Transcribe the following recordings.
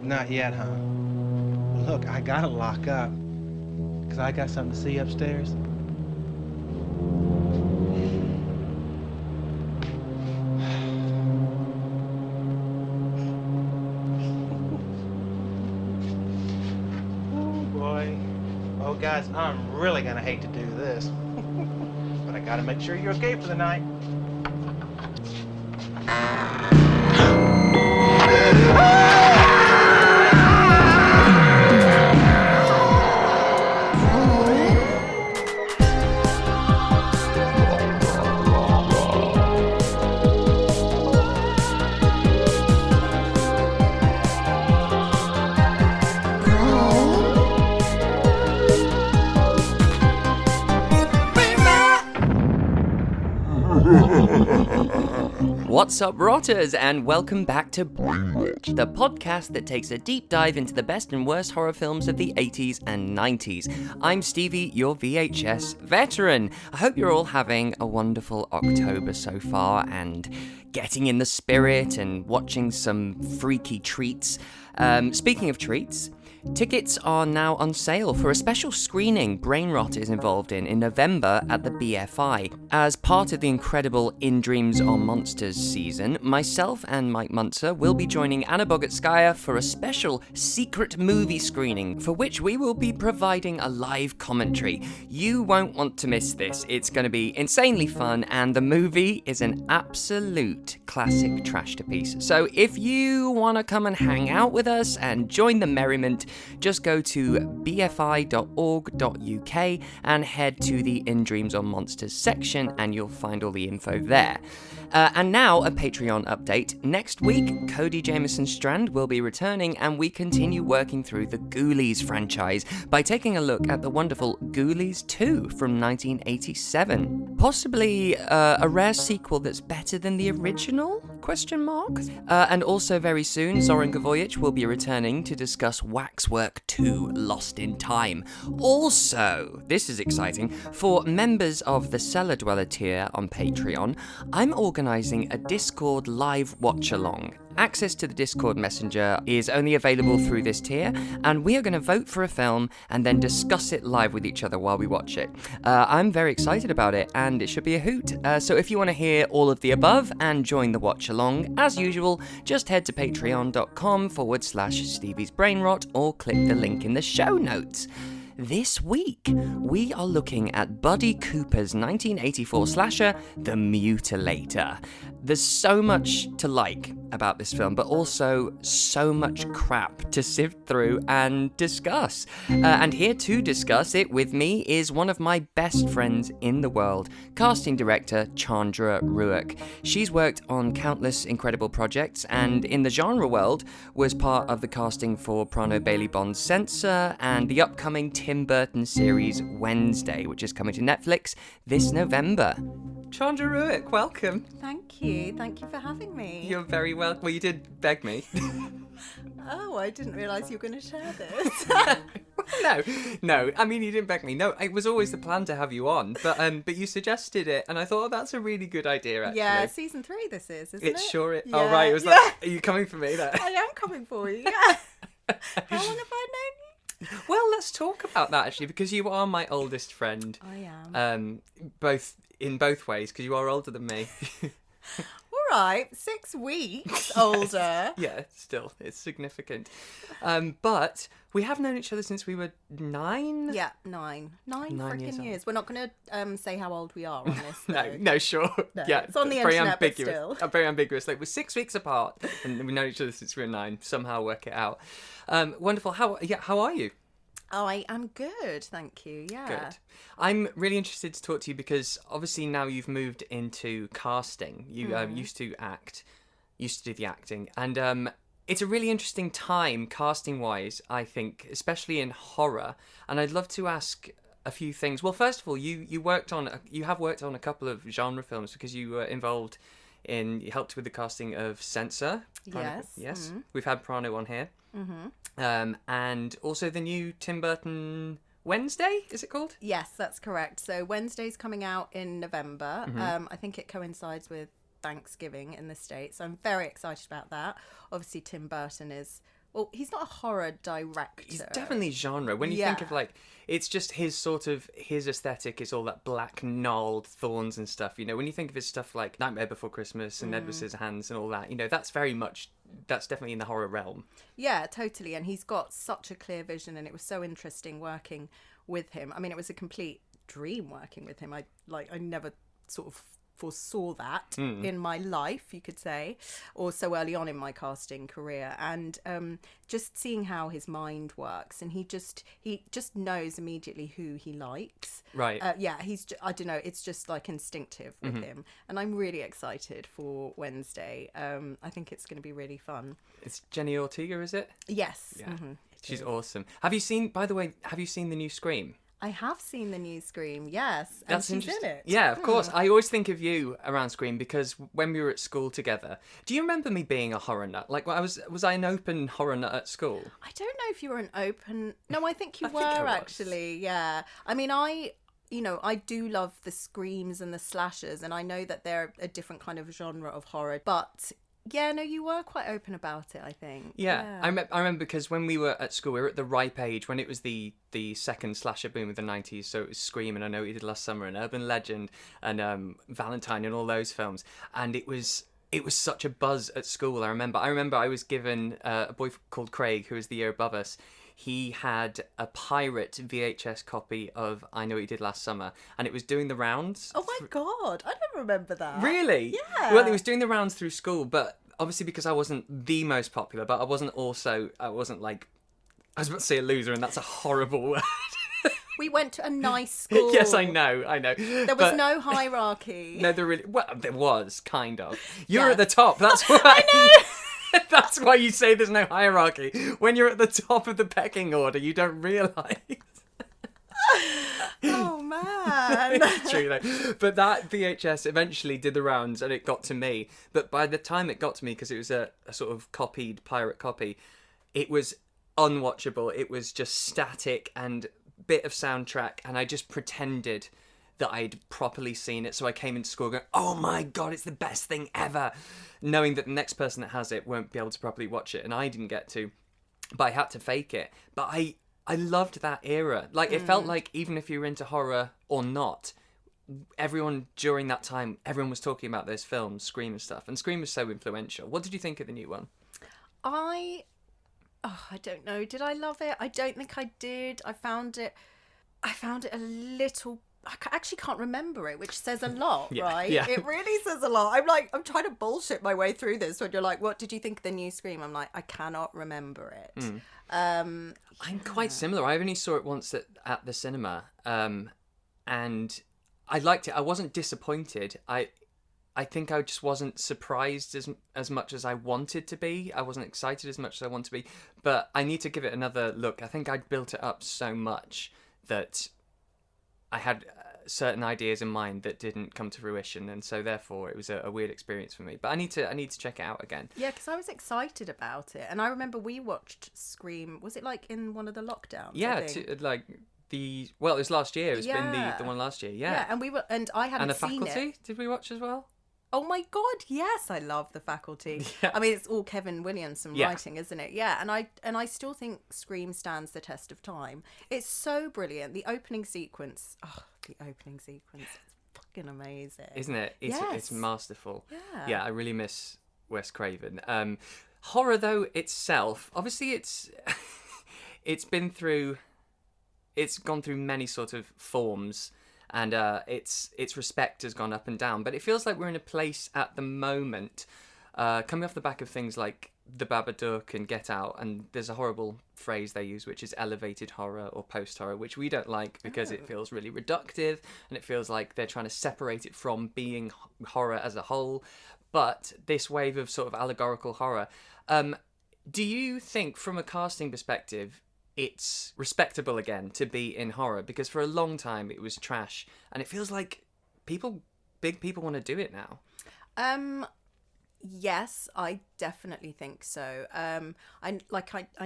Not yet, huh? Well, look, I gotta lock up. Because I got something to see upstairs. Oh, boy. Oh, guys, I'm really gonna hate to do this. But I gotta make sure you're okay for the night. What's up, rotters, and welcome back to Brainrot, the podcast that takes a deep dive into the best and worst horror films of the 80s and 90s. I'm Stevie, your VHS veteran. I hope you're all having a wonderful October so far and getting in the spirit and watching some freaky treats. Speaking of treats, tickets are now on sale for a special screening Brainrot is involved in November at the BFI. As part of the incredible In Dreams or Monsters season, myself and Mike Munzer will be joining Anna Bogatskaya for a special secret movie screening for which we will be providing a live commentary. You won't want to miss this. It's going to be insanely fun, and the movie is an absolute classic trash-to-piece. So if you want to come and hang out with us and join the merriment, just go to bfi.org.uk and head to the In Dreams or Monsters section and you'll find all the info there. And now a Patreon update. Next week, Cody Jameson Strand will be returning and we continue working through the Ghoulies franchise by taking a look at the wonderful Ghoulies 2 from 1987. Possibly a rare sequel that's better than the original? ? And also very soon, Zoran Gavojic will be returning to discuss Waxwork 2 Lost in Time. Also, this is exciting, for members of the Cellar Dweller tier on Patreon, I'm organising a Discord live watch-along. Access to the Discord messenger is only available through this tier, and we are going to vote for a film and then discuss it live with each other while we watch it. I'm very excited about it, and it should be a hoot. So if you want to hear all of the above and join the watch-along, as usual, just head to patreon.com/Stevie's Brainrot or click the link in the show notes. This week, we are looking at Buddy Cooper's 1984 slasher, The Mutilator. There's so much to like about this film, but also so much crap to sift through and discuss. And here to discuss it with me is one of my best friends in the world, casting director Chandra Ruegg. She's worked on countless incredible projects, and in the genre world was part of the casting for Prano Bailey Bond's CENSOR and the upcoming Tim Burton series Wednesday, which is coming to Netflix this November. Chandra Ruegg, welcome. Thank you for having me. You're very welcome. Well, you did beg me. Oh, I didn't realise you were going to share this. No. I mean, you didn't beg me. No, it was always the plan to have you on, but you suggested it, and I thought, oh, that's a really good idea. Actually, yeah, season 3 this is, isn't it? It sure is. Yeah. Oh right, it was like, are you coming for me there? I am coming for you. Yeah. How long have I known you? Well, let's talk about that actually, because you are my oldest friend. I am. In both ways, because you are older than me. All right, 6 weeks older. Yeah, still, it's significant. But we have known each other since we were 9? Yeah, 9. 9 years freaking old. years. We're not going to say how old we are on this. No, sure. No, yeah, it's on the very internet, ambiguous. but still. Very ambiguous. Like, we're 6 weeks apart, and we've known each other since we were 9. Somehow work it out. Wonderful. How are you? Oh, I am good, thank you. Yeah. Good. I'm really interested to talk to you because obviously now you've moved into casting. You used to do the acting, and it's a really interesting time casting-wise, I think, especially in horror. And I'd love to ask a few things. Well, first of all, you have worked on a couple of genre films because you were involved in, you helped with the casting of CENSOR. Yes. Yes. Mm-hmm. We've had Prano on here. Mm-hmm. And also the new Tim Burton Wednesday, is it called? Yes, that's correct. So Wednesday's coming out in November. Mm-hmm. I think it coincides with Thanksgiving in the States. So I'm very excited about that. Obviously, Tim Burton is Well, he's not a horror director. He's definitely genre. When you think of like, it's just his aesthetic is all that black gnarled thorns and stuff. You know, when you think of his stuff like Nightmare Before Christmas and Edward Scissorhands and all that, you know, that's definitely in the horror realm. Yeah, totally. And he's got such a clear vision, and it was so interesting working with him. I mean, it was a complete dream working with him. I never sort of foresaw that in my life, you could say, or so early on in my casting career. And just seeing how his mind works, and he just knows immediately who he likes. Right. I don't know, it's just like instinctive with him, and I'm really excited for Wednesday. I think it's going to be really fun. It's Jenny Ortega, is it? Yes. Yeah. She's awesome. Have you seen the new Scream? I have seen the new Scream, yes. And That's she's interesting. in it. Yeah, of course. I always think of you around Scream because when we were at school together, do you remember me being a horror nut? Like, was I an open horror nut at school? I don't know if you were an open... No, I think you were, I was. actually, yeah. I mean, I do love the screams and the slashers, and I know that they're a different kind of genre of horror, but... Yeah, no, you were quite open about it, I think. Yeah. I remember because when we were at school, we were at the ripe age when it was the second slasher boom of the 90s. So it was Scream, and I Know What You Did Last Summer, and Urban Legend, and Valentine, and all those films. And it was such a buzz at school. I remember I was given a boy called Craig, who was the year above us. He had a pirate VHS copy of I Know What You Did Last Summer, and it was doing the rounds. Oh my God, I don't remember that. Really? Yeah. Well, it was doing the rounds through school, but obviously because I wasn't the most popular, but I wasn't like, I was about to say a loser, and that's a horrible word. We went to a nice school. Yes, I know. There was no hierarchy. No, there was, kind of. You're Yeah. at the top, that's why. I know! That's why you say there's no hierarchy. When you're at the top of the pecking order, you don't realise. Oh, man. It's true, though. But that VHS eventually did the rounds, and it got to me. But by the time it got to me, because it was a sort of copied pirate copy, it was unwatchable. It was just static and bit of soundtrack, and I just pretended that I'd properly seen it. So I came into school going, oh my God, it's the best thing ever, knowing that the next person that has it won't be able to properly watch it, and I didn't get to, but I had to fake it. But I loved that era. Like, it felt like even if you were into horror or not, everyone during that time, everyone was talking about those films, Scream and stuff, and Scream was so influential. What did you think of the new one? I don't know. Did I love it? I don't think I did. I found it a little... I actually can't remember it, which says a lot, right? Yeah. It really says a lot. I'm trying to bullshit my way through this when you're like, what did you think of the new Scream? I'm like, I cannot remember it. I'm quite similar. I only saw it once at the cinema, and I liked it. I wasn't disappointed. I think I just wasn't surprised as much as I wanted to be. I wasn't excited as much as I wanted to be. But I need to give it another look. I think I'd built it up so much that I had certain ideas in mind that didn't come to fruition, and so therefore it was a weird experience for me. But I need to check it out again. Yeah, because I was excited about it, and I remember we watched Scream. Was it like in one of the lockdowns? Yeah, it was last year. It's been the one last year. Yeah, yeah, and I hadn't seen Faculty, it. did we watch as well? Oh my God, yes, I love The Faculty. Yeah. I mean, it's all Kevin Williamson Yeah. writing, isn't it? Yeah, and I still think Scream stands the test of time. It's so brilliant. The opening sequence, is fucking amazing. Isn't it? It's masterful. Yeah. Yeah, I really miss Wes Craven. Horror, though, itself, obviously it's gone through many sort of forms, and its respect has gone up and down. But it feels like we're in a place at the moment, coming off the back of things like The Babadook and Get Out, and there's a horrible phrase they use, which is elevated horror or post-horror, which we don't like because it feels really reductive, and it feels like they're trying to separate it from being horror as a whole. But this wave of sort of allegorical horror, do you think, from a casting perspective, it's respectable again to be in horror? Because for a long time it was trash, and it feels like big people want to do it now. Yes, I definitely think so. I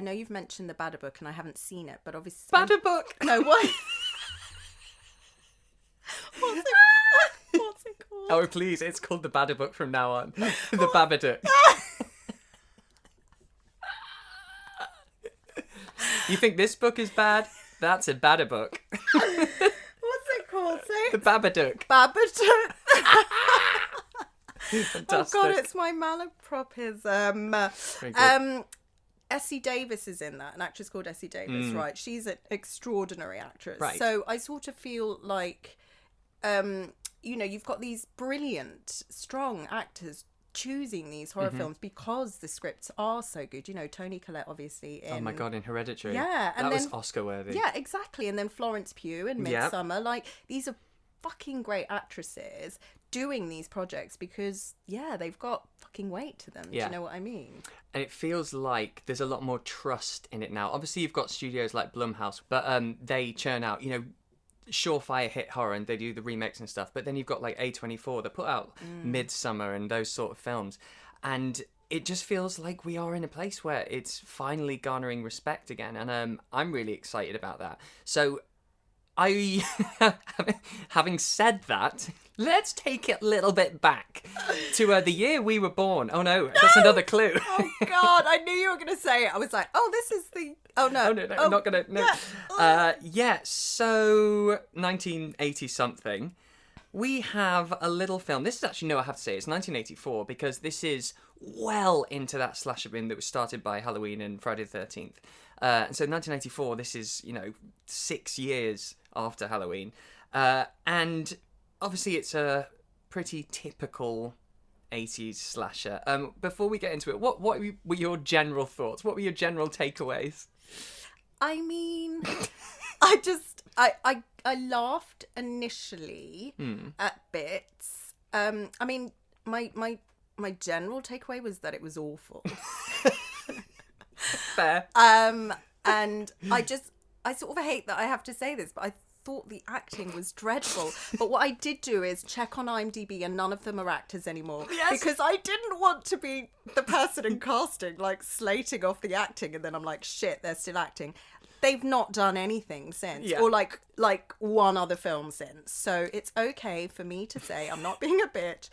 know you've mentioned The Babadook, and I haven't seen it, but obviously Babadook. No, what? What's it called? Oh, please, it's called The Babadook from now on. The Babadook. You think this book is bad? That's a badder book. What's it called? Say The Babadook. Babadook. Fantastic. Oh God, it's my malapropism. Very good. Essie Davis is in that, an actress called Essie Davis, right? She's an extraordinary actress. Right. So I sort of feel like, you've got these brilliant, strong actors choosing these horror films because the scripts are so good. Toni Collette, obviously. Oh my God, in Hereditary. Yeah. And that then, was Oscar worthy. Yeah, exactly. And then Florence Pugh in Midsummer. Like, these are fucking great actresses doing these projects because they've got fucking weight to them. Do you know what I mean? And it feels like there's a lot more trust in it now. Obviously you've got studios like Blumhouse, but they churn out surefire hit horror and they do the remakes and stuff, but then you've got like A24 that put out Midsummer and those sort of films, and it just feels like we are in a place where it's finally garnering respect again, and I'm really excited about that. So I, having said that, let's take it a little bit back to the year we were born. Oh no, that's another clue. Oh God, I knew you were going to say it. I was like, oh, this is the... Oh no. Oh no, I'm not going to... No. Yeah. So 1980 something. We have a little film. This is actually, no, I have to say, it's 1984 because this is well into that slasher boom that was started by Halloween and Friday the 13th. And so 1984, this is, 6 years after Halloween. And obviously it's a pretty typical 80s slasher. Before we get into it, what were your general thoughts? What were your general takeaways? I mean, I laughed initially at bits. I mean, my general takeaway was that it was awful. Fair. And I sort of hate that I have to say this, but I thought the acting was dreadful. But what I did do is check on IMDb, and none of them are actors anymore. Yes. Because I didn't want to be the person in casting, like slating off the acting, and then I'm like, shit, they're still acting. They've not done anything since, or like one other film since. So it's okay for me to say I'm not being a bitch.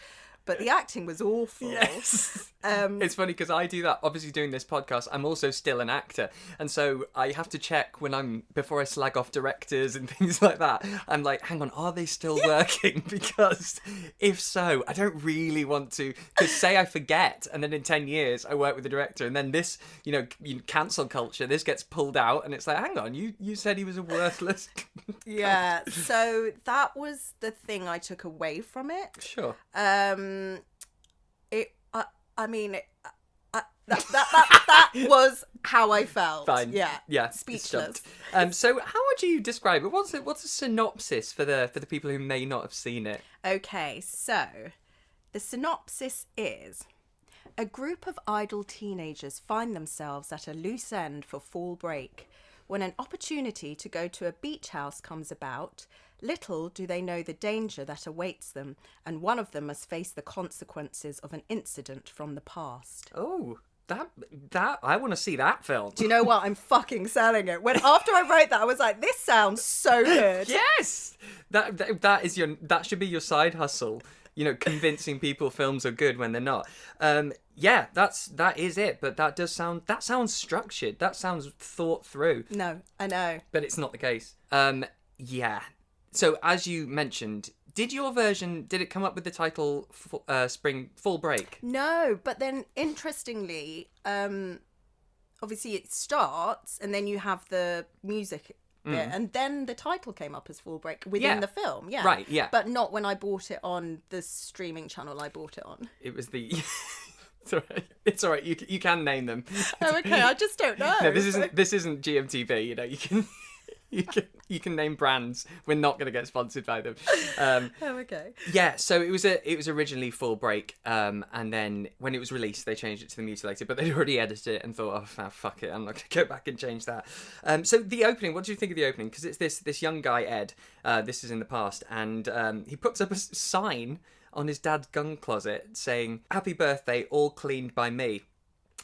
But the acting was awful. Yes. It's funny because I do that. Obviously, doing this podcast, I'm also still an actor, and so I have to check before I slag off directors and things like that. I'm like, hang on, are they still working? Because if so, I don't really want to. Because say I forget, and then in 10 years I work with the director, and then this, cancel culture, this gets pulled out, and it's like, hang on, you said he was a worthless. Yeah. So that was the thing I took away from it. Sure. That was how I felt. Fine. Yeah. Speechless. So how would you describe it? What's a synopsis for the people who may not have seen it? Okay, so the synopsis is: a group of idle teenagers find themselves at a loose end for fall break. When an opportunity to go to a beach house comes about, little do they know the danger that awaits them, and one of them must face the consequences of an incident from the past. Oh, that I want to see that film. Do you know what? I'm fucking selling it. After I wrote that, I was like, this sounds so good. Yes, that should be your side hustle. Convincing people films are good when they're not. Yeah, that is it. But that sounds structured. That sounds thought through. No, I know. But it's not the case. Yeah. So as you mentioned, did it come up with the title Fall Break? No, but then interestingly, obviously it starts and then you have the music bit, and then the title came up as Fall Break within the film. Yeah. Right, yeah. But not when I bought it on the streaming channel I bought it on. It was the... It's all right. You can name them. Oh, okay. I just don't know. No, this isn't GMTV. You can name brands. We're not going to get sponsored by them. Okay. Yeah. So it was originally Fall Break, and then when it was released, they changed it to the Mutilator. But they'd already edited it and thought, oh fuck it, I'm not going to go back and change that. So the opening. What do you think of the opening? Because it's this young guy Ed. This is in the past, and he puts up a sign on his dad's gun closet saying, "Happy birthday, all cleaned by me."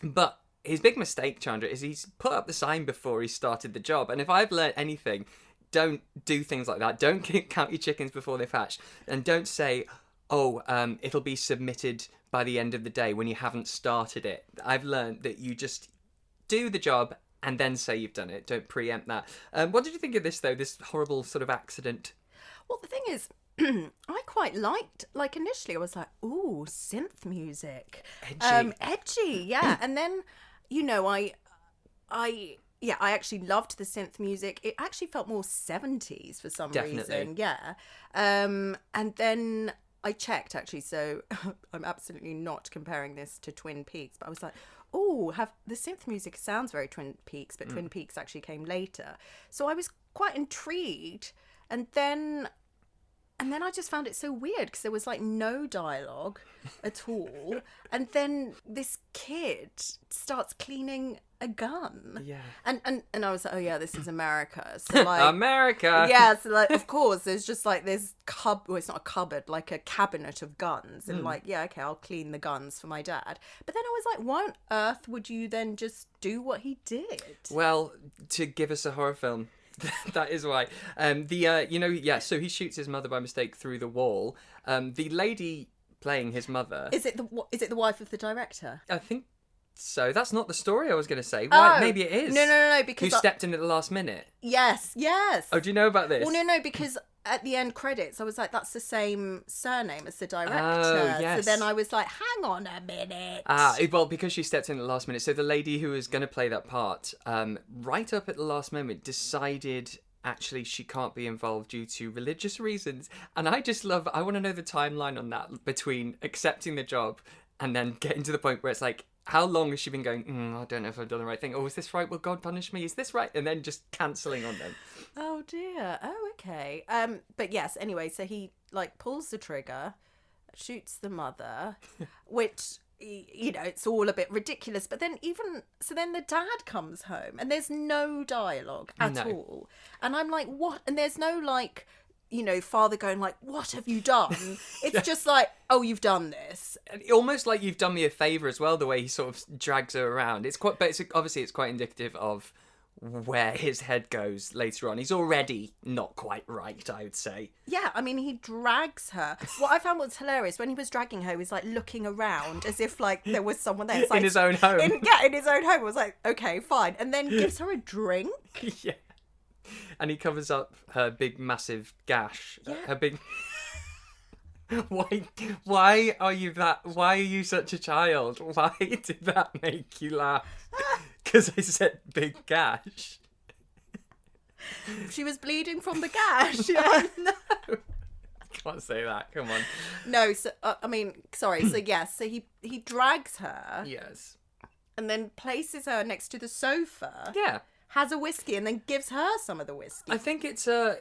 But his big mistake, Chandra, is he's put up the sign before he started the job. And if I've learned anything, don't do things like that. Don't count your chickens before they've hatched. And don't say, it'll be submitted by the end of the day when you haven't started it. I've learned that you just do the job and then say you've done it. Don't preempt that. What did you think of this, though, this horrible sort of accident? Well, the thing is, I quite liked, like, initially I was like, ooh, synth music. Edgy, yeah. And then, you know, I actually loved the synth music. It actually felt more 70s for some reason. Yeah. And then I checked, actually, so I'm absolutely not comparing this to Twin Peaks, but I was like, oh, the synth music sounds very Twin Peaks, but Twin Peaks actually came later. So I was quite intrigued. And then I just found it so weird because there was like no dialogue at all. And then this kid starts cleaning a gun. Yeah. And I was like, oh yeah, this is America. So like America. Yeah, so like of course there's just like this well, it's not a cupboard, like a cabinet of guns. And like, yeah, okay, I'll clean the guns for my dad. But then I was like, why on earth would you then just do what he did? Well, to give us a horror film. That is why. So he shoots his mother by mistake through the wall. The lady playing his mother... Is it the wife of the director? I think so. That's not the story I was going to say. Why? Maybe it is. No, because... Who stepped in at the last minute? Yes. Oh, do you know about this? Well, no, because at the end credits, I was like, that's the same surname as the director. Oh, yes. So then I was like, hang on a minute. Well, because she stepped in at the last minute. So the lady who was going to play that part, right up at the last moment, decided actually she can't be involved due to religious reasons. And I want to know the timeline on that between accepting the job and then getting to the point where it's like, how long has she been going, I don't know if I've done the right thing. Oh, is this right? Will God punish me? Is this right? And then just cancelling on them. Oh, dear. Oh, okay. But yes, anyway, so he, like, pulls the trigger, shoots the mother, which, you know, it's all a bit ridiculous. But then then the dad comes home and there's no dialogue at all. And I'm like, what? And there's no, like... you know, father going like, what have you done? It's just like, oh, you've done this. Almost like you've done me a favour as well, the way he sort of drags her around. Obviously it's quite indicative of where his head goes later on. He's already not quite right, I would say. Yeah, I mean, he drags her. What I found was hilarious, when he was dragging her, he was like looking around as if like there was someone there. It's like, in his own home. In his own home. I was like, okay, fine. And then gives her a drink. Yeah. And he covers up her big, massive gash. Yeah. Her big... Why are you such a child? Why did that make you laugh? Because I said big gash. She was bleeding from the gash. Yeah. No. Can't say that. Come on. No, so, sorry. So, yes, so he drags her. Yes. And then places her next to the sofa. Yeah. Has a whiskey and then gives her some of the whiskey. I think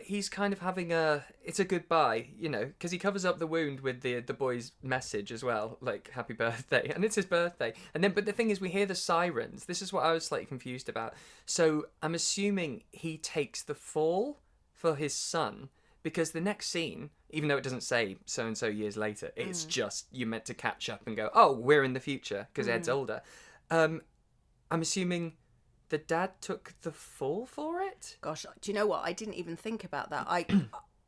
he's kind of having it's a goodbye, you know, because he covers up the wound with the boy's message as well, like happy birthday, and it's his birthday. But the thing is, we hear the sirens. This is what I was slightly confused about. So I'm assuming he takes the fall for his son, because the next scene, even though it doesn't say so and so years later, it's just you're meant to catch up and go, oh, we're in the future because Ed's older. I'm assuming the dad took the fall for it? Gosh, do you know what? I didn't even think about that.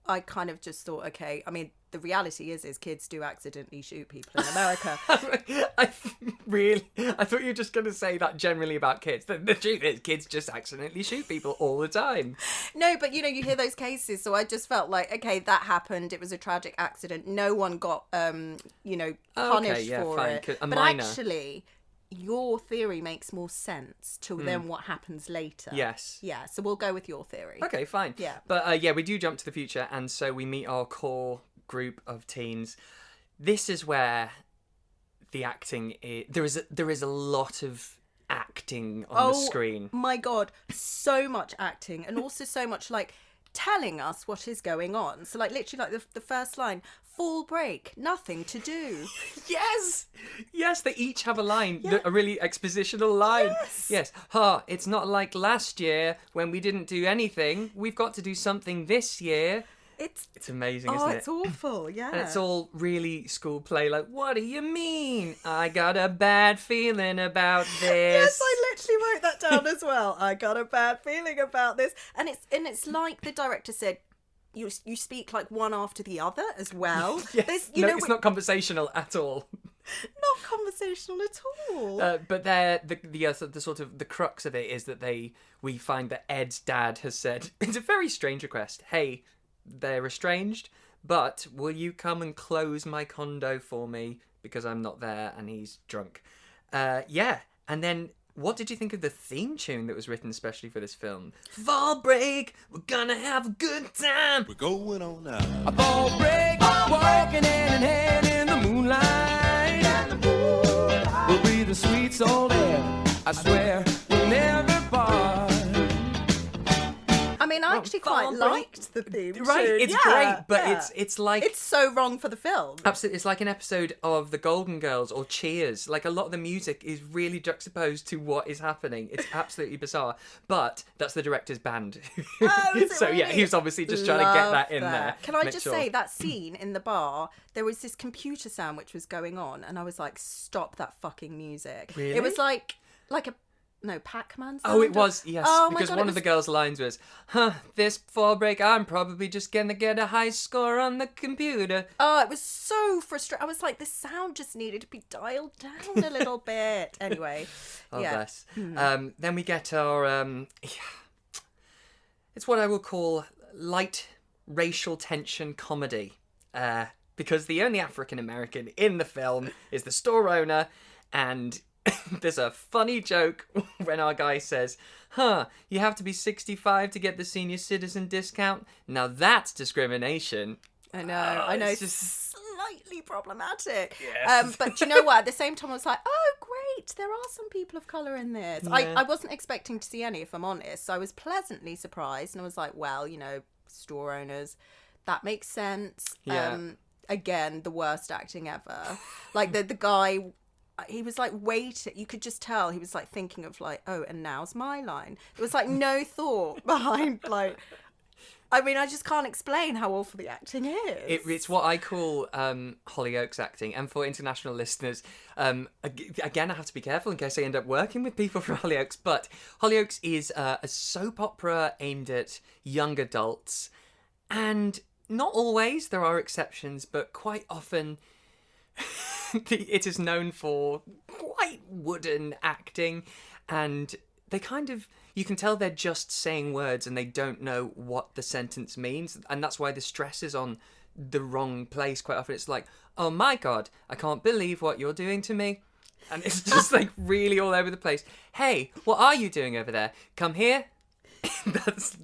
I kind of just thought, okay, I mean, the reality is kids do accidentally shoot people in America. I thought you were just going to say that generally about kids. The truth is, kids just accidentally shoot people all the time. No, but, you know, you hear those cases, so I just felt like, okay, that happened. It was a tragic accident. No one got, punished for it. But minor. Actually... your theory makes more sense to then what happens later. Yes. Yeah, so we'll go with your theory. Okay, fine. Yeah. But we do jump to the future, and so we meet our core group of teens. This is where the acting is... There is a lot of acting on the screen. Oh my God, so much acting, and also so much, like, telling us what is going on. So, like, literally, like, the first line... fall break, nothing to do. Yes, they each have a line, a really expositional line. Yes. It's not like last year when we didn't do anything. We've got to do something this year. It's amazing, isn't it? Oh, it's awful, yeah. And it's all really school play, like, what do you mean? I got a bad feeling about this. Yes, I literally wrote that down as well. I got a bad feeling about this. And it's like the director said, you speak like one after the other as well. Yes. It's not conversational at all. Not conversational at all. But the sort of the crux of it is that we find that Ed's dad has said, it's a very strange request. Hey, they're estranged, but will you come and close my condo for me because I'm not there and he's drunk? Yeah. And then what did you think of the theme tune that was written especially for this film? Fall break, we're gonna have a good time. We're going on now. A fall break, walking hand in hand in the moonlight. We'll be the sweet soul air. I swear we'll never part. I mean, I actually quite liked the theme tune. Right, it's great, but it's like... It's so wrong for the film. Absolutely, it's like an episode of The Golden Girls or Cheers. Like, a lot of the music is really juxtaposed to what is happening. It's absolutely bizarre. But that's the director's band. Oh, is it So, really? yeah, he was obviously just trying to get that in there. Can I Make just sure. say, that scene in the bar, there was this computer sound which was going on, and I was like, stop that fucking music. Really? It was like a... No, Pac-Man sound? Oh, it was, yes. Oh, my because God, one it of the was- girls' lines was, this fall break, I'm probably just going to get a high score on the computer. Oh, it was so frustrating. I was like, the sound just needed to be dialed down a little bit. Anyway, Oh, yeah. bless. Then we get our, it's what I will call light racial tension comedy. Because the only African-American in the film is the store owner, and there's a funny joke when our guy says, you have to be 65 to get the senior citizen discount? Now that's discrimination. I know, it's it's just- slightly problematic. Yes. But do you know what? At the same time, I was like, oh, great, there are some people of colour in this. Yeah. I wasn't expecting to see any, if I'm honest. So I was pleasantly surprised, and I was like, well, store owners, that makes sense. Yeah. Again, the worst acting ever. Like the guy... He was like, wait, you could just tell he was like thinking of like, oh, and now's my line. There was like no thought behind like, I mean, I just can't explain how awful the acting is. It's what I call Hollyoaks acting. And for international listeners, again, I have to be careful in case I end up working with people from Hollyoaks. But Hollyoaks is a soap opera aimed at young adults. And not always, there are exceptions, but quite often... it is known for quite wooden acting, and they kind of, you can tell they're just saying words and they don't know what the sentence means, and that's why the stress is on the wrong place quite often. It's like, oh my God, I can't believe what you're doing to me. And it's just like really all over the place. Hey, what are you doing over there? Come here.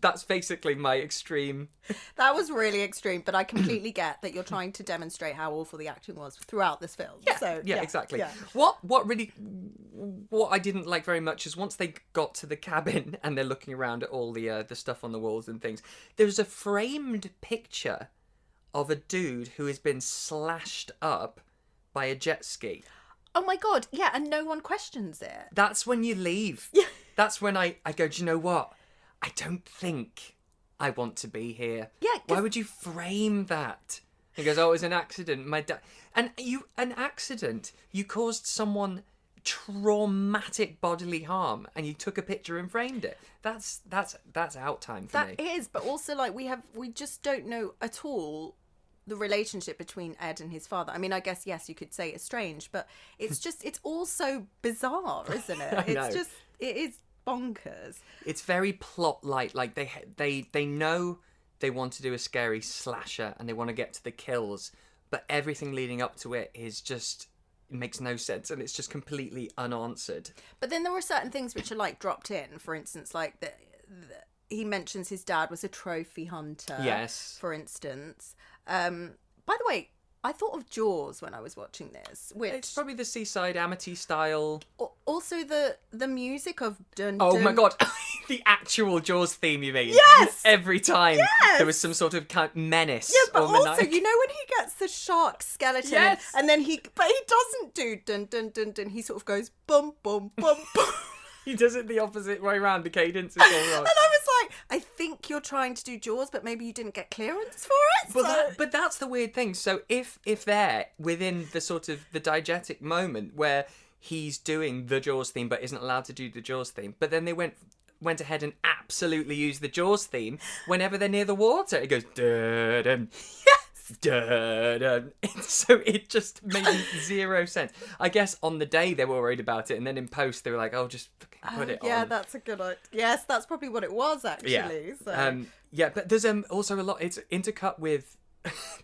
That's basically my extreme. That was really extreme, but I completely get that you're trying to demonstrate how awful the acting was throughout this film. Yeah, So, yeah, exactly. yeah. What I didn't like very much is once they got to the cabin and they're looking around at all the stuff on the walls and things, there's a framed picture of a dude who has been slashed up by a jet ski. Oh my God, yeah, and no one questions it. That's when you leave. Yeah. That's when I go, do you know what? I don't think I want to be here. Yeah, 'cause- Why would you frame that? He goes, oh, it was an accident. My dad... And an accident. You caused someone traumatic bodily harm and you took a picture and framed it. That's out time for me. That is, but also like we just don't know at all the relationship between Ed and his father. I mean, I guess, yes, you could say it's strange, but it's just, it's all so bizarre, isn't it? I know. It's just, it is bonkers. It's very plot light. Like they know they want to do a scary slasher and they want to get to the kills, but everything leading up to it is just, it makes no sense and it's just completely unanswered. But then there were certain things which are like dropped in. For instance, like he mentions his dad was a trophy hunter. Yes. For instance. By the way, I thought of Jaws when I was watching this, which It's probably the Seaside Amity style. also the music of dun, Oh dun, my God, the actual Jaws theme, you mean? Yes! Every time Yes! there was some sort of menace. Yeah, but or also, maniac. you know when he gets the shark skeleton Yes. and then he doesn't do dun dun dun dun, he sort of goes bum bum bum bum. He does it the opposite way around, the cadence is all wrong. And I was like, I think you're trying to do Jaws, but maybe you didn't get clearance for it. But that's the weird thing. So if they're within the sort of the diegetic moment where he's doing the Jaws theme but isn't allowed to do the Jaws theme, but then they went ahead and absolutely used the Jaws theme whenever they're near the water. It goes dun. Yes. Duh, duh. So it just made zero sense. I guess on the day they were worried about it, and then in post they were like, "Oh, just fucking put it on." Yeah, that's a good idea. Yes, that's probably what it was actually. Yeah. So. Yeah, but there's also a lot. It's intercut with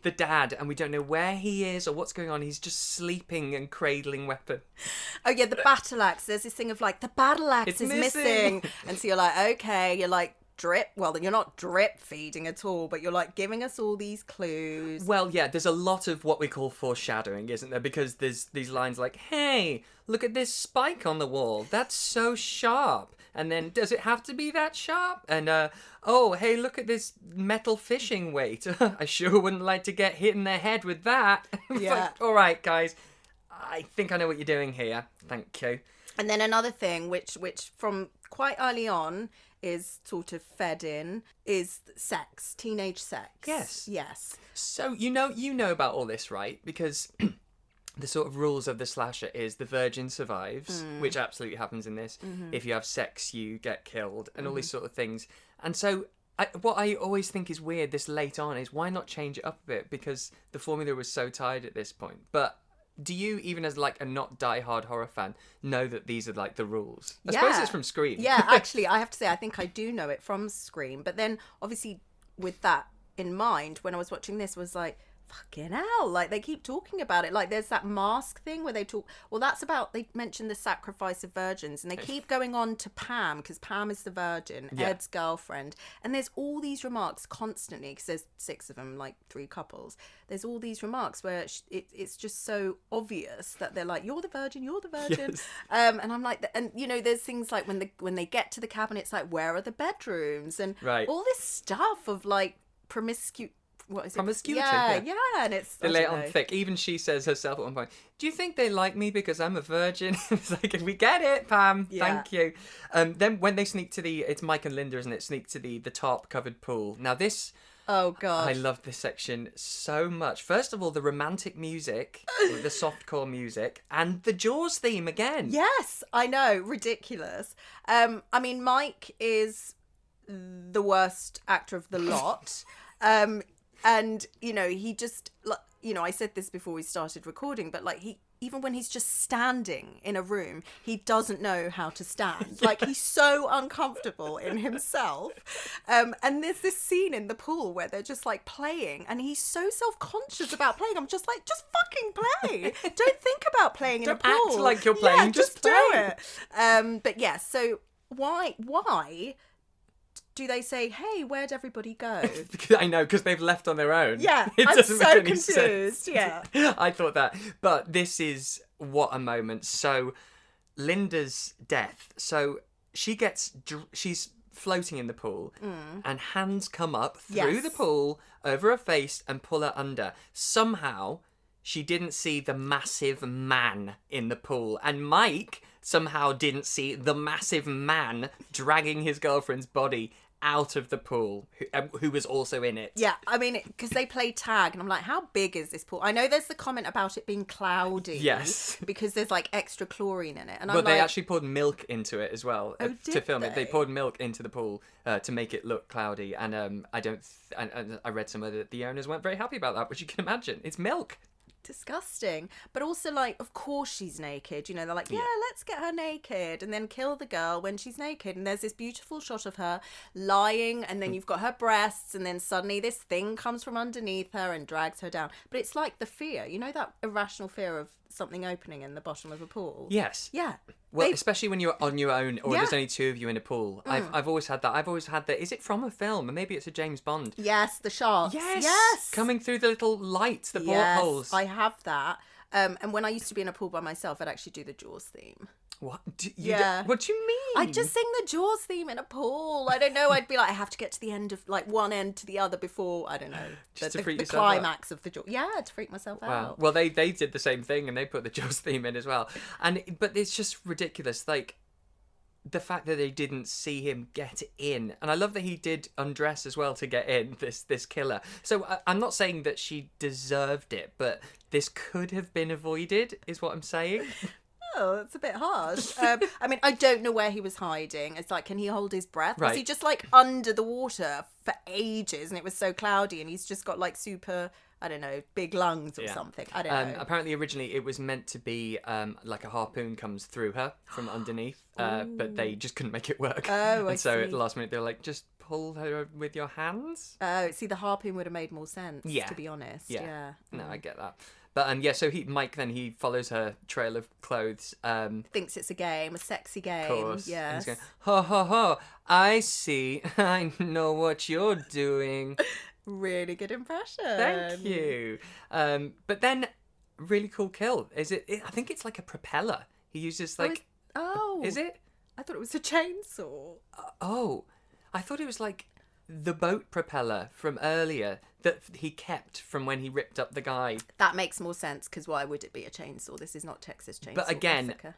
the dad, and we don't know where he is or what's going on. He's just sleeping and cradling weapon. Oh yeah, the battle axe. There's this thing of like the battle axe It's is missing. and so you're like, okay, you're like drip. Well, you're not drip feeding at all, but you're like giving us all these clues. Well, yeah, there's a lot of what we call foreshadowing, isn't there? Because there's these lines like, "Hey, look at this spike on the wall. That's so sharp." And then, does it have to be that sharp? And, oh, hey, look at this metal fishing weight. I sure wouldn't like to get hit in the head with that. Yeah. Like, all right, guys. I think I know what you're doing here. Thank you. And then another thing, which from quite early on is sort of fed in, is sex, teenage sex. Yes. So, you know about all this, right? Because the sort of rules of the slasher is the virgin survives, which absolutely happens in this. If you have sex, you get killed, and all these sort of things. And so what I always think is weird this late on is why not change it up a bit? Because the formula was so tired at this point. But do you, even as like a not diehard horror fan, know that these are like the rules? I suppose it's from Scream. Yeah, actually, I have to say, I think I do know it from Scream. But then, obviously, with that in mind, when I was watching this, was like, fucking hell, like they keep talking about it. Like there's that mask thing where they talk, well, that's about, they mentioned the sacrifice of virgins, and they keep going on to Pam, because Pam is the virgin, Ed's girlfriend, and there's all these remarks constantly, because there's 6 of them, like 3 couples. There's all these remarks where it's just so obvious that they're like, you're the virgin. Yes. And I'm like, and you know, there's things like when they get to the cabin, it's like, where are the bedrooms, and all this stuff of like promiscuity. Yeah, and it's they lay it on thick. Even she says herself at one point, "Do you think they like me because I'm a virgin?" It's like, we get it, Pam. Yeah. Thank you. Then when they sneak to it's Mike and Linda, isn't it? Sneak to the tarp covered pool. Now this. Oh god, I love this section so much. First of all, the romantic music, the softcore music, and the Jaws theme again. Yes, I know, ridiculous. I mean, Mike is the worst actor of the lot. And, you know, he just, you know, I said this before we started recording, but like even when he's just standing in a room, he doesn't know how to stand. Like he's so uncomfortable in himself. And there's this scene in the pool where they're just like playing, and he's so self-conscious about playing. I'm just like, just fucking play. Don't think about playing in a pool. Don't act like you're playing, yeah, just do play. it. But yeah, so why do they say, hey, where'd everybody go? I know, because they've left on their own. Yeah, it I'm so confused. Yeah. I thought that. But this is what a moment. So Linda's death. So she's floating in the pool and hands come up through the pool over her face and pull her under. Somehow she didn't see the massive man in the pool. And Mike somehow didn't see the massive man dragging his girlfriend's body out of the pool, who was also in it. Yeah, I mean, because they play tag, and I'm like, how big is this pool? I know there's the comment about it being cloudy. Yes. Because there's like extra chlorine in it. And but they actually poured milk into it as well to film it. they? They poured milk into the pool to make it look cloudy. And I read somewhere that the owners weren't very happy about that, which you can imagine. It's milk. Disgusting. But also, like, of course she's naked, you know, they're like, yeah, let's get her naked and then kill the girl when she's naked. And there's this beautiful shot of her lying, and then you've got her breasts, and then suddenly this thing comes from underneath her and drags her down. But it's like the fear, you know, that irrational fear of something opening in the bottom of a pool. Yes. Yeah. Well, especially when you're on your own, or there's only 2 of you in a pool. I've always had that. I've always had that. Is it from a film? And maybe it's a James Bond. Yes, the sharks. Yes. Coming through the little lights, the portholes. I have that. And when I used to be in a pool by myself, I'd actually do the Jaws theme. What? What do you mean? I'd just sing the Jaws theme in a pool. I don't know. I'd be like, I have to get to the end of, like, one end to the other before, I don't know, the climax of the Jaws. Yeah, to freak myself out. Well, they did the same thing, and they put the Jaws theme in as well. But it's just ridiculous. Like, the fact that they didn't see him get in, and I love that he did undress as well to get in, this killer. So I'm not saying that she deserved it, but this could have been avoided, is what I'm saying. Oh, that's a bit harsh. I mean, I don't know where he was hiding. It's like, can he hold his breath? Right. Was he just like under the water for ages, and it was so cloudy, and he's just got like super I don't know, big lungs or something. I don't know. Apparently, originally, it was meant to be like a harpoon comes through her from underneath, but they just couldn't make it work. Oh, and so at the last minute, they were like, just pull her with your hands. Oh, see, the harpoon would have made more sense, to be honest. Yeah. No, I get that. But so Mike follows her trail of clothes. Thinks it's a game, a sexy game. Of course. Yes. And he's going, ho, ho, ho, I see. I know what you're doing. Really good impression. Thank you. But then, really cool kill. Is it? I think it's like a propeller. He uses like... Is it? I thought it was a chainsaw. I thought it was like the boat propeller from earlier that he kept from when he ripped up the guy. That makes more sense, because why would it be a chainsaw? This is not Texas Chainsaw. But again, Massacre.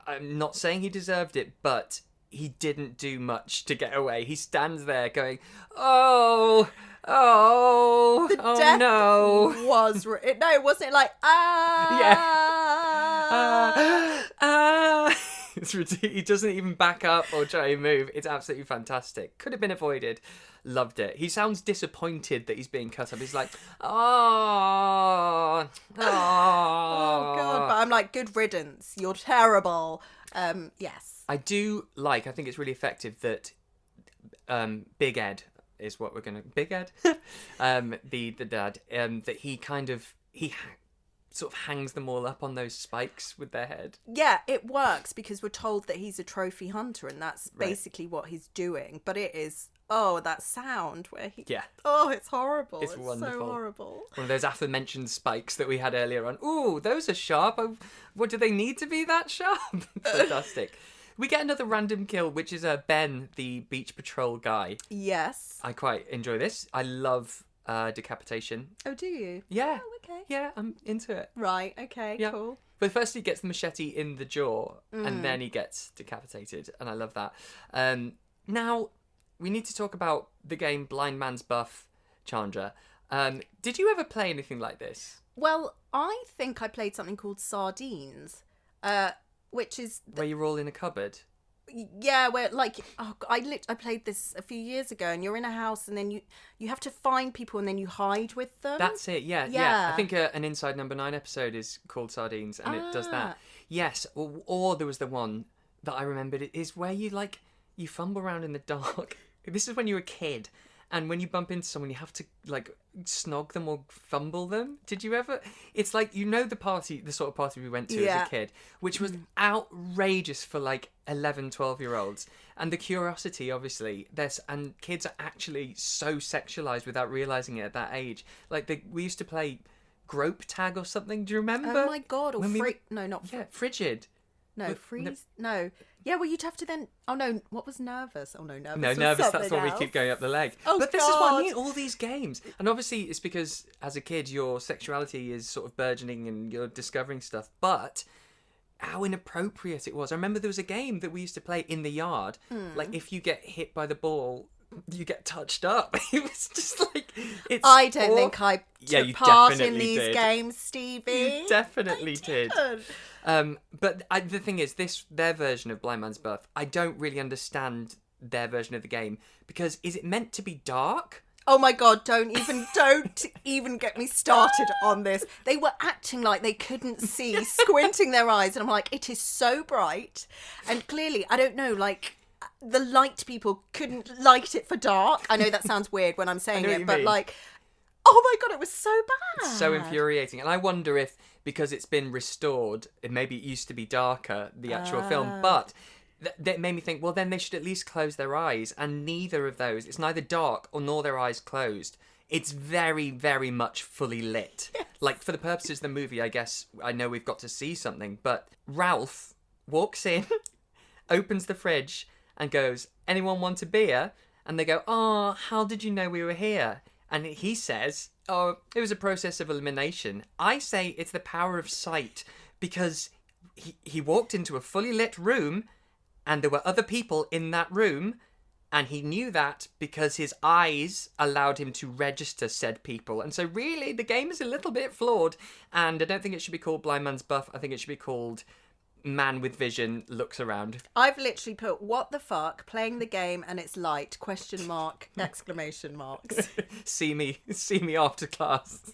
I'm not saying he deserved it, but he didn't do much to get away. He stands there going, oh no. No, wasn't it like, It's ridiculous. He doesn't even back up or try and move. It's absolutely fantastic. Could have been avoided. Loved it. He sounds disappointed that he's being cut up. He's like, oh God. But I'm like, good riddance. You're terrible. Yes. I think it's really effective that Big Ed is what we're going to... Big Ed? the dad. That he sort of hangs them all up on those spikes with their head. Yeah, it works because we're told that he's a trophy hunter, and that's basically what he's doing. But it is, that sound where he... Yeah. Oh, it's horrible. It's wonderful. So horrible. One of those aforementioned spikes that we had earlier on. Ooh, those are sharp. What, do they need to be that sharp? Fantastic. We get another random kill, which is Ben, the beach patrol guy. Yes. I quite enjoy this. I love decapitation. Oh, do you? Yeah. Oh, okay. Yeah, I'm into it. Right, okay, Yeah. cool. But first he gets the machete in the jaw, and then he gets decapitated, and I love that. Now, we need to talk about the game Blind Man's Buff, Chandra. Did you ever play anything like this? Well, I think I played something called Sardines, which is... Where you're all in a cupboard? Yeah, where like I played this a few years ago, and you're in a house, and then you have to find people, and then you hide with them. That's it. Yeah. I think an Inside Number 9 episode is called Sardines, and it does that. Yes, or there was the one that I remembered is where you fumble around in the dark. This is when you're a kid, and when you bump into someone, you have to like snog them or fumble them. Did you ever? It's like, the sort of party we went to as a kid, which was outrageous for like 11, 12-year-olds. And the curiosity, obviously, and kids are actually so sexualized without realizing it at that age. Like we used to play grope tag or something. Do you remember? Oh my God! Or frigid. No, freeze. No. Yeah, well, you'd have to then... Oh, no. What was nervous? Oh, no, nervous. No, nervous. That's what we keep going up the leg. Oh, but this is what I mean. All these games. And obviously, it's because as a kid, your sexuality is sort of burgeoning and you're discovering stuff. But how inappropriate it was. I remember there was a game that we used to play in the yard. Like, if you get hit by the ball, you get touched up. It was just like... I don't think I took part in these games, Stevie. You definitely did. But the thing is, their version of Blind Man's Buff, I don't really understand their version of the game, because is it meant to be dark? Oh my God, don't even get me started on this. They were acting like they couldn't see, squinting their eyes, and I'm like, it is so bright. And clearly, I don't know, like, the light people couldn't light it for dark. I know that sounds weird when I'm saying it, but like, oh my God, it was so bad. It's so infuriating. And I wonder if, because it's been restored, maybe it used to be darker, the actual film, but that made me think, well, then they should at least close their eyes. And neither of those, it's neither dark nor their eyes closed. It's very, very much fully lit. Yes. Like, for the purposes of the movie, I guess, I know we've got to see something, but Ralph walks in, opens the fridge, and goes, anyone want a beer? And they go, oh, how did you know we were here? And he says, oh, it was a process of elimination. I say it's the power of sight, because he walked into a fully lit room and there were other people in that room, and he knew that because his eyes allowed him to register said people. And so really, the game is a little bit flawed, and I don't think it should be called Blind Man's Buff. I think it should be called Man with Vision Looks Around. I've literally put, what the fuck, playing the game and it's light, ? Exclamation marks. See me after class.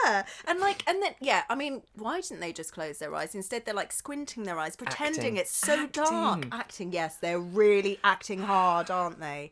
Yeah. And then, yeah, I mean, why didn't they just close their eyes? Instead, they're like squinting their eyes, pretending it's so dark. Acting, yes, they're really acting hard, aren't they?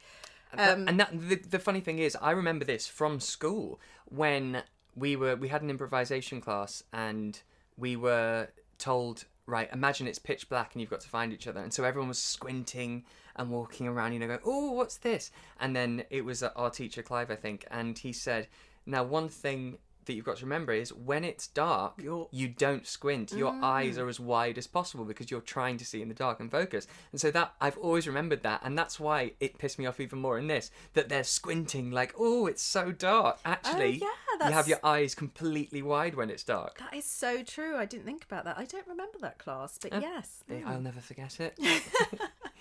And the funny thing is, I remember this from school when we had an improvisation class and we were told, right, imagine it's pitch black and you've got to find each other. And so everyone was squinting and walking around, going, oh, what's this? And then it was our teacher, Clive, I think, and he said, now, one thing that you've got to remember is when it's dark, you don't squint. Your eyes are as wide as possible because you're trying to see in the dark and focus. And so that I've always remembered that, and that's why it pissed me off even more in this, that they're squinting like, oh, it's so dark. Actually, you have your eyes completely wide when it's dark. That is so true. I didn't think about that. I don't remember that class, but yes. I'll never forget it.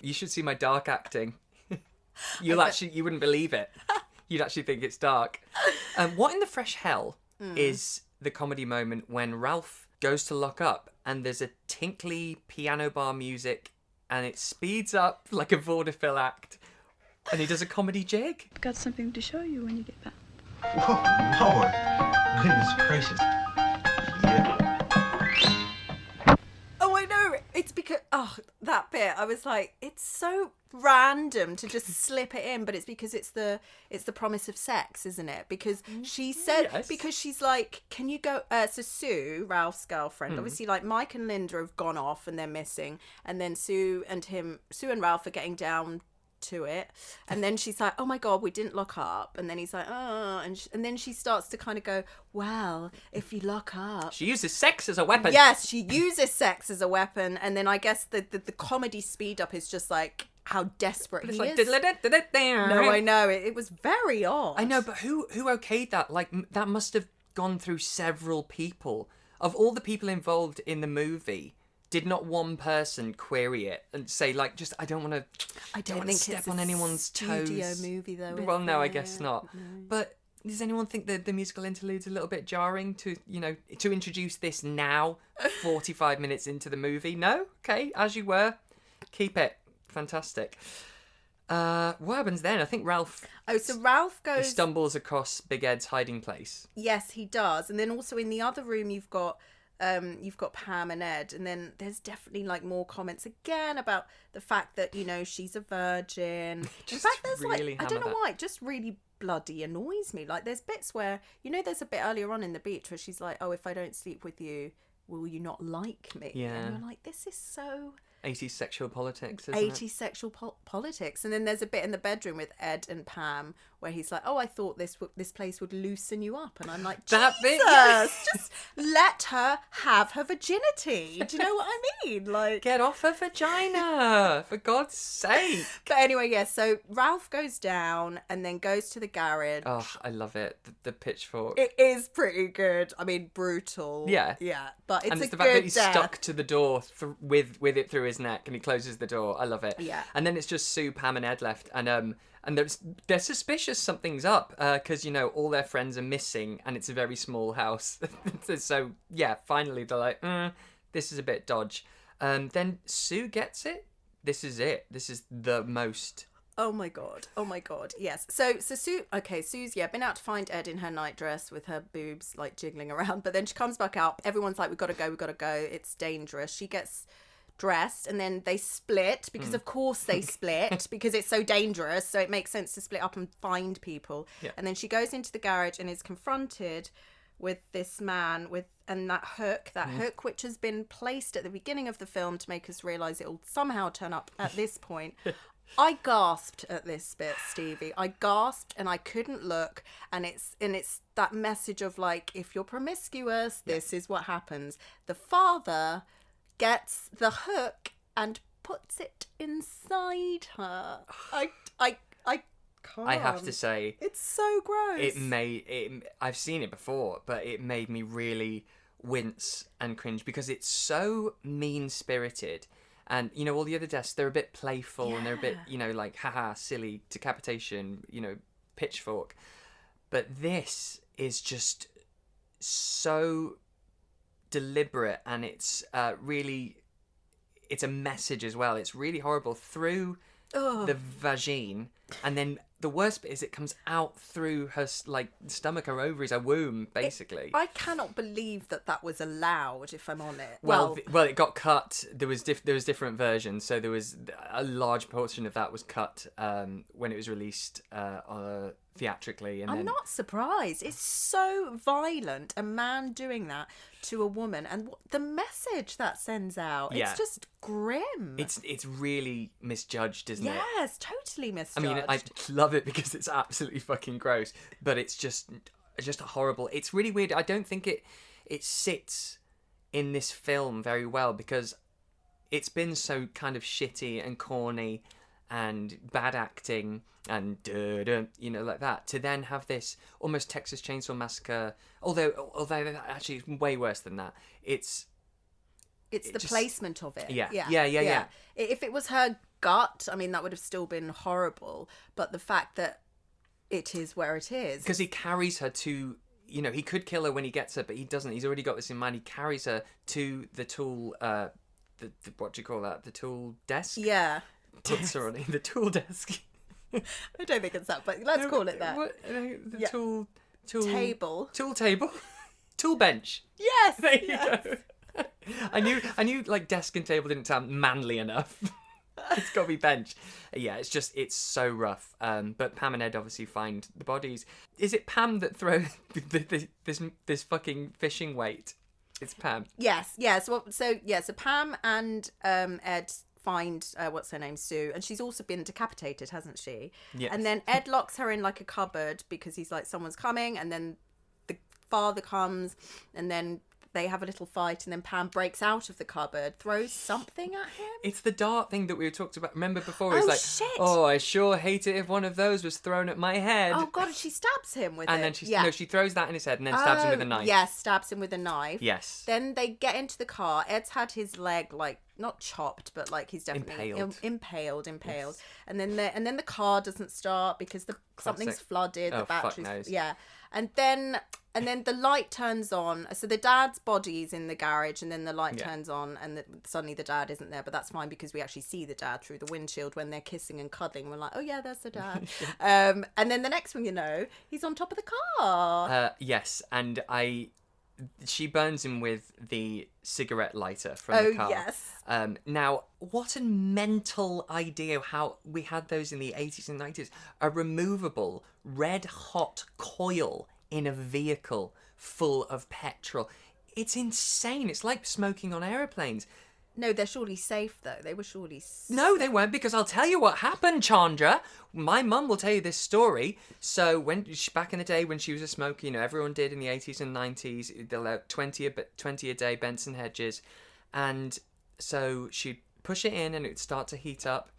You should see my dark acting. You wouldn't believe it. You'd actually think it's dark. What in the fresh hell is the comedy moment when Ralph goes to lock up and there's a tinkly piano bar music and it speeds up like a vaudeville act and he does a comedy jig? I've got something to show you when you get back. Whoa, Lord. Goodness gracious. Yeah. Oh, I know. It's because, that bit, I was like, it's so random to just slip it in, but it's because it's the promise of sex, isn't it? Because she said, because she's like, can you go, so Sue, Ralph's girlfriend, obviously like Mike and Linda have gone off and they're missing, and then Sue and Ralph are getting down to it, and then she's like, oh my god, we didn't lock up, and then he's like, oh, and then she starts to kind of go, well, if you lock up, she uses sex as a weapon. Yes, she uses sex as a weapon, and then I guess the comedy speed up is just like how desperate he is. No, I know, it was very odd. I know, but who okayed that? Like, that must have gone through several people. Of all the people involved in the movie, did not one person query it and say, like, just, I don't want to step on anyone's toes. Studio movie, though. Well, no, I guess not. No. But does anyone think that the musical interlude's a little bit jarring to introduce this now, 45 minutes into the movie? No? Okay, as you were. Keep it. Fantastic. What happens then? I think Ralph... Oh, so Ralph goes... He stumbles across Big Ed's hiding place. Yes, he does. And then also in the other room, you've got Pam and Ed, and then there's definitely like more comments again about the fact that, she's a virgin. In fact, there's really I don't know why, it just really bloody annoys me. Like, there's bits where, there's a bit earlier on in the beach where she's like, oh, if I don't sleep with you, will you not like me? Yeah. And you're like, this is so... 80s sexual politics, isn't it? 80s sexual politics. And then there's a bit in the bedroom with Ed and Pam where he's like, oh, I thought this place would loosen you up. And I'm like, that Jesus, bit, yes. Just let her have her virginity. Do you know what I mean? Like, get off her vagina, for God's sake. But anyway, yes, so Ralph goes down and then goes to the garage. Oh, I love it. The pitchfork. It is pretty good. I mean, brutal. Yeah. Yeah, but it's and a it's the good fact that he's death. stuck to the door with it through his neck, and he closes the door. I love it. Yeah. And then it's just Sue, Pam, and Ed left, and they're suspicious something's up because all their friends are missing, and it's a very small house. So yeah, finally they're like, this is a bit dodge. Then Sue gets it. This is it. This is the most. Oh my god. Yes. So Sue, Sue's been out to find Ed in her nightdress with her boobs like jiggling around, but then she comes back out. Everyone's like, we gotta go. It's dangerous. She gets dressed and then they split because of course they split because it's so dangerous, so it makes sense to split up and find people. And then she goes into the garage and is confronted with this man and that hook which has been placed at the beginning of the film to make us realize it will somehow turn up at this point. I gasped at this bit, Stevie. I gasped and I couldn't look, and it's that message of like, if you're promiscuous, this is what happens. The father gets the hook and puts it inside her. I can't. I have to say, it's so gross. I've seen it before, but it made me really wince and cringe because it's so mean-spirited. And, all the other deaths, they're a bit playful and they're a bit, like, haha, silly, decapitation, pitchfork. But this is just so deliberate, and it's it's a message as well. It's really horrible through the vagine. and then the worst bit is it comes out through her stomach, her ovaries, her womb, basically. I cannot believe that was allowed, if I'm on it. Well, it got cut. There was different versions, so there was a large portion of that was cut when it was released theatrically. And I'm not surprised. It's so violent, a man doing that to a woman, and the message that sends out. Yeah. It's just grim. It's really misjudged, isn't it? Yes, totally misjudged. I mean, I love it because it's absolutely fucking gross, but it's just horrible. It's really weird. I don't think it sits in this film very well because it's been so kind of shitty and corny and bad acting and like that, to then have this almost Texas Chainsaw Massacre, although actually it's way worse than that. It's the placement of it. Yeah. If it was her gut, I mean, that would have still been horrible, but the fact that it is where it is. Because he carries her to, he could kill her when he gets her, but he doesn't. He's already got this in mind. He carries her to the tool, what do you call that? The tool desk? Yeah. Puts her on the tool desk. I don't think it's that, but let's call it that. Tool table. Tool table. Tool bench. Yes. There you go. I knew like desk and table didn't sound manly enough. It's got to be bench. Yeah, it's so rough. But Pam and Ed obviously find the bodies. Is it Pam that throws this fucking fishing weight? It's Pam. Yes. So Pam and Ed find what's her name, Sue, and she's also been decapitated, hasn't she? Yes. And then Ed locks her in like a cupboard because he's like, someone's coming, and then the father comes, and then they have a little fight, and then Pam breaks out of the cupboard, throws something at him. It's the dart thing that we talked about. Remember before? It's like, shit. Oh, I sure hate it if one of those was thrown at my head. Oh god, she stabs him with it. And then she throws that in his head and then stabs him with a knife. Yes, stabs him with a knife. Yes. Then they get into the car. Ed's had his leg not chopped, but like he's definitely impaled. Yes. And then the car doesn't start because something's flooded. The batteries. Fuck knows. Yeah. And then the light turns on. So the dad's body's in the garage, and then the light turns on, and suddenly the dad isn't there. But that's fine because we actually see the dad through the windshield when they're kissing and cuddling. We're like, oh yeah, there's the dad. And then the next thing you know, he's on top of the car. Yes, and she burns him with the cigarette lighter from the car. Oh yes. Now, what a mental idea how we had those in the 80s and 90s. A removable red hot coil in a vehicle full of petrol. It's insane. It's like smoking on aeroplanes. No, they're surely safe though. They were surely safe. No, they weren't, because I'll tell you what happened, Chandra. My mum will tell you this story. So back in the day when she was a smoker, everyone did in the 80s and 90s, they'll have 20 a day Benson hedges. And so she'd push it in and it'd start to heat up.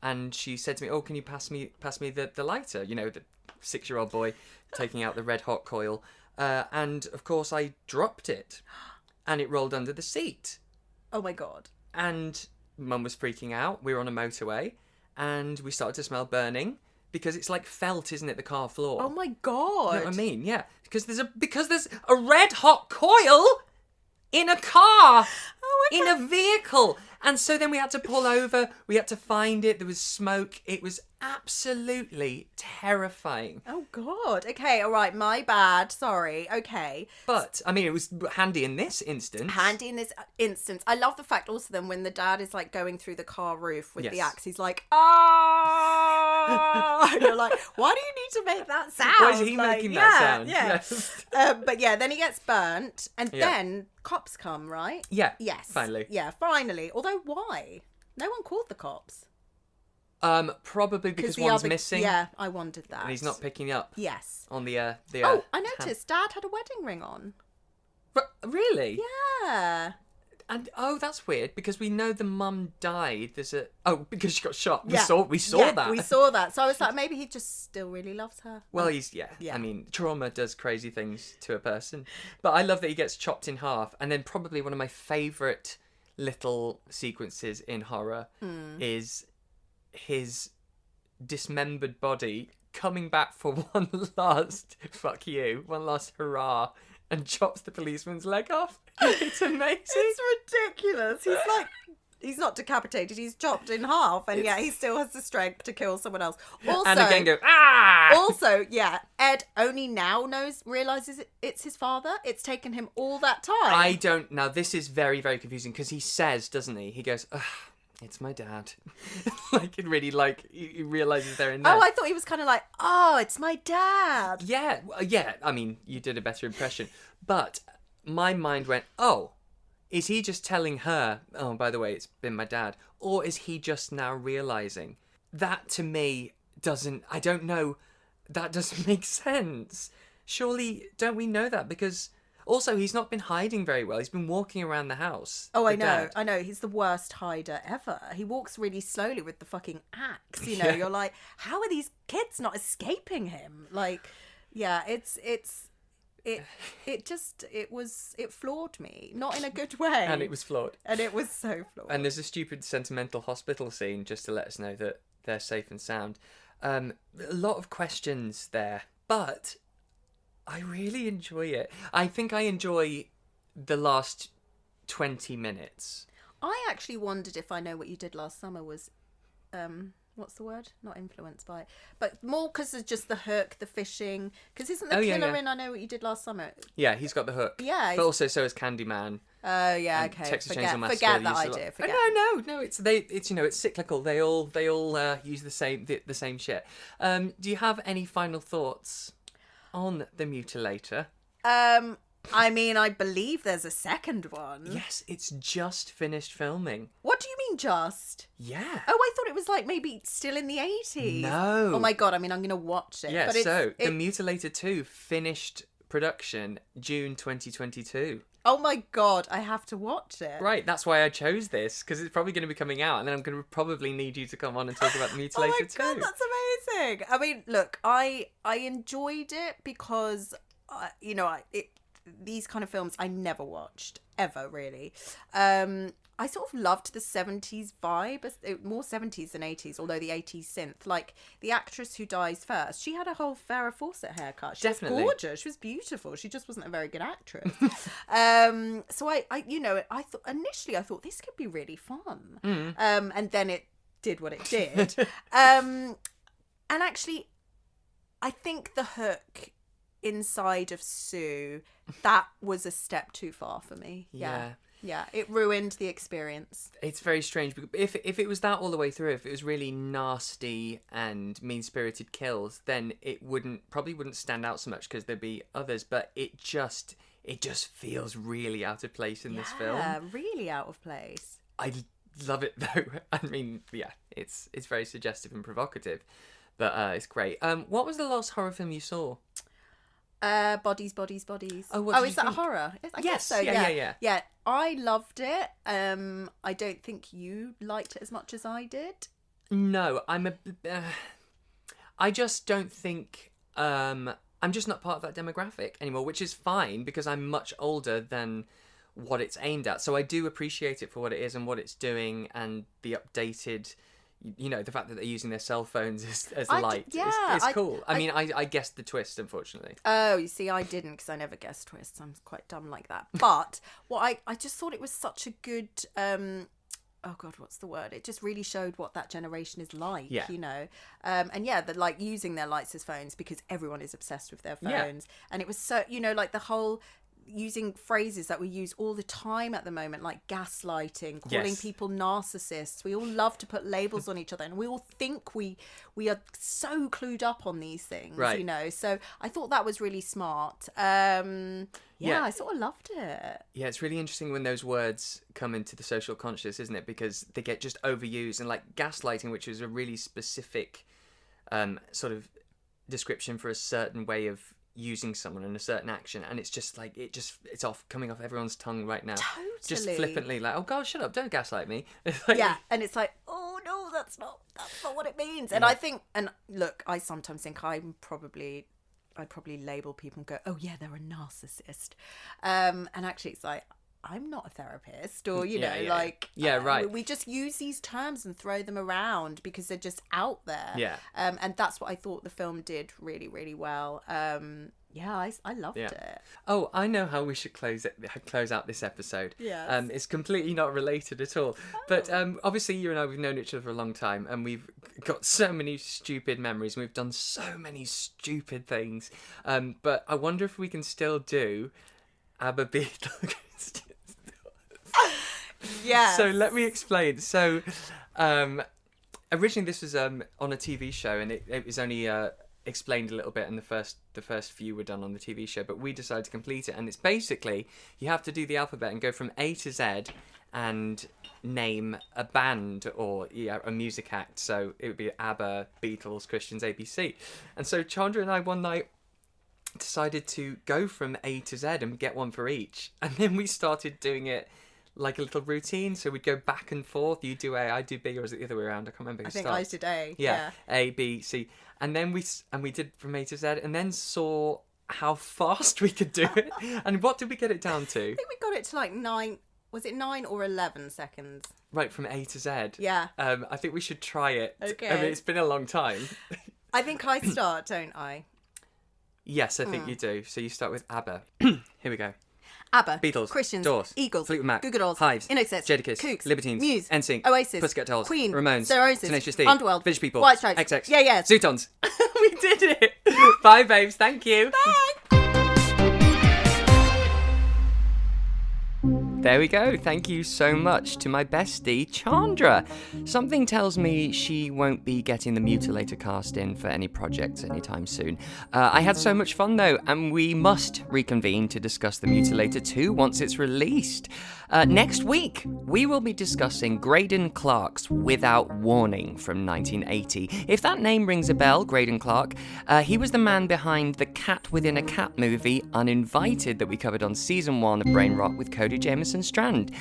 And she said to me, oh, can you pass me the lighter? The 6-year-old boy taking out the red hot coil. And of course I dropped it and it rolled under the seat. Oh my god. And Mum was freaking out. We were on a motorway and we started to smell burning because it's like felt, isn't it, the car floor? Oh my god. You know what I mean? Yeah. Because there's a red hot coil in a car. Oh my god. In a vehicle. And so then we had to pull over. We had to find it. There was smoke. It was absolutely terrifying. Oh, God. Okay, all right. My bad. Sorry. Okay. But, I mean, it was handy in this instance. I love the fact also then when the dad is like going through the car roof with Yes. the axe, he's like, ah! And you're like, why do you need to make that sound? Why is he making that sound? Yeah. Yes. But yeah, then he gets burnt and then cops come, right? Yeah. Yes. Finally. Yeah, finally. Although, why? No one called the cops. Probably because one's missing. Yeah, I wondered that. And he's not picking up. Yes. On the I noticed Dad had a wedding ring on. Really? Yeah. And that's weird because we know the mum died. Because she got shot. Yeah. We saw that. We saw that. So I was like, maybe he just still really loves her. Well, yeah. I mean, trauma does crazy things to a person. But I love that he gets chopped in half. And then probably one of my favourite little sequences in horror is his dismembered body coming back for one last fuck you, one last hurrah, and chops the policeman's leg off. It's amazing. It's ridiculous. He's like he's not decapitated, he's chopped in half, and he still has the strength to kill someone else. Also, and again go, ah! Also, Ed only now realizes it's his father. It's taken him all that time. Now this is very, very confusing, because he says, doesn't he? He goes, ugh, it's my dad. Like, it really, like, he realizes they're in there. Oh, I thought he was kind of like, oh, it's my dad. Yeah, I mean, you did a better impression. But my mind went, oh, is he just telling her, oh, by the way, it's been my dad? Or is he just now realizing? That, to me, I don't know, that doesn't make sense. Surely, don't we know that? Because... Also, he's not been hiding very well. He's been walking around the house. Oh, I know. He's the worst hider ever. He walks really slowly with the fucking axe. You know, You're like, how are these kids not escaping him? Like, yeah, it floored me. Not in a good way. And it was flawed. And it was so flawed. And there's a stupid sentimental hospital scene just to let us know that they're safe and sound. A lot of questions there, but... I really enjoy it. I think I enjoy the last 20 minutes. I actually wondered if I Know What You Did Last Summer was, what's the word? Not influenced by it. But more because of just the hook, the fishing. Because isn't the killer in I Know What You Did Last Summer? Yeah, he's got the hook. Yeah. But also so is Candyman. Oh, yeah, okay. Texas Chainsaw Massacre. Forget that idea. Forget. No. It's cyclical. They all use the same shit. Do you have any final thoughts on The Mutilator? I mean, I believe there's a second one. Yes, it's just finished filming. What do you mean just? Yeah. Oh, I thought it was like maybe still in the 80s. No. Oh my God, I mean, I'm going to watch it. Yeah, but The Mutilator 2 finished production June 2022. Oh my God, I have to watch it. Right, that's why I chose this, because it's probably going to be coming out, and then I'm going to probably need you to come on and talk about The Mutilator 2. Oh my God, that's amazing. I mean, look, I enjoyed it because, these kind of films I never watched, ever, really. I sort of loved the 70s vibe, more 70s than 80s, although the 80s synth. Like, the actress who dies first, she had a whole Farrah Fawcett haircut. She was gorgeous. She was beautiful. She just wasn't a very good actress. So I thought, initially I thought this could be really fun. And then it did what it did. And actually, I think the hook inside of Sue, that was a step too far for me. Yeah, it ruined the experience. It's very strange. If it was that all the way through, if it was really nasty and mean-spirited kills, then it probably wouldn't stand out so much because there'd be others. But it just feels really out of place in this film. Yeah, really out of place. I love it though. I mean, yeah, it's very suggestive and provocative, but it's great. What was the last horror film you saw? Bodies. Oh, is that a horror? I guess so. Yeah. I loved it. I don't think you liked it as much as I did. No, I just don't think. I'm just not part of that demographic anymore, which is fine because I'm much older than what it's aimed at. So I do appreciate it for what it is and what it's doing, and the updated. The fact that they're using their cell phones as light is cool. I guessed the twist, unfortunately. Oh, you see, I didn't because I never guessed twists. I'm quite dumb like that. But I just thought it was such a good... oh, God, what's the word? It just really showed what that generation is like, they're like using their lights as phones because everyone is obsessed with their phones. Yeah. And it was so, like the whole... using phrases that we use all the time at the moment, like gaslighting, calling people narcissists. We all love to put labels on each other, and we all think we are so clued up on these things, right. So I thought that was really smart. I sort of loved it. Yeah, it's really interesting when those words come into the social conscious, isn't it? Because they get just overused, and like gaslighting, which is a really specific sort of description for a certain way of using someone in a certain action, and it's just like it's coming off everyone's tongue right now. Totally. Just flippantly, like, oh God, shut up, don't gaslight me. And it's like, oh no, that's not what it means. And I think, and look, I sometimes think I probably label people and go, oh yeah, they're a narcissist, and actually it's like, I'm not a therapist, or right. We just use these terms and throw them around because they're just out there. Yeah. And that's what I thought the film did really, really well. Yeah, I loved it. Oh, I know how we should close out this episode. Yes. It's completely not related at all. But obviously you and I, we've known each other for a long time, and we've got so many stupid memories, and we've done so many stupid things. But I wonder if we can still do ABBA Beatles. Yeah. So let me explain. So originally this was on a TV show, and it was only explained a little bit, and the first few were done on the TV show, but we decided to complete it. And it's basically, you have to do the alphabet and go from A to Z and name a band or a music act. So it would be ABBA, Beatles, Christians, ABC. And so Chandra and I one night decided to go from A to Z and get one for each, and then we started doing it like a little routine. So we'd go back and forth. You do A, I do B, or is it the other way around? I can't remember. I think I did A. Yeah. A, B, C. And then we did from A to Z, and then saw how fast we could do it. And what did we get it down to? I think we got it to like 9. Was it 9 or 11 seconds? Right, from A to Z. Yeah. I think we should try it. Okay. I mean, it's been a long time. I think I start, don't I? Yes, I think you do. So you start with ABBA. Here we go. ABBA, Beatles, Christians, Doors, Eagles, Fleetwood Mac, Goo Goo Dolls, Hives, Innocence, Jadakiss, Kooks, Libertines, Muse, NSYNC, Oasis, Pussycat Dolls, Queen, Ramones, Cirrhosis, Tenacious D, Underworld, Village People, White Stripes, XX, Yeah, Zootons. We did it. Bye, babes. Thank you. Bye. There we go. Thank you so much to my bestie, Chandra. Something tells me she won't be getting the Mutilator cast in for any projects anytime soon. I had so much fun though, and we must reconvene to discuss the Mutilator 2 once it's released. Next week, we will be discussing Graydon Clark's Without Warning from 1980. If that name rings a bell, Graydon Clark, he was the man behind the Cat Within a Cat movie, Uninvited, that we covered on season 1 of Brain Rot with Cody Jameson Strand.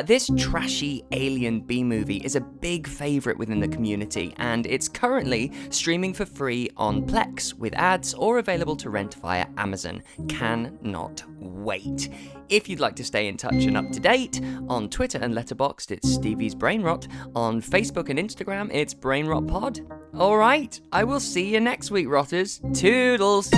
This trashy alien B-movie is a big favourite within the community, and it's currently streaming for free on Plex with ads or available to rent via Amazon. Cannot wait. If you'd like to stay in touch and up to date, on Twitter and Letterboxd, it's Stevie's Brain Rot. On Facebook and Instagram, it's Brain Rot Pod. Alright, I will see you next week, Rotters. Toodles!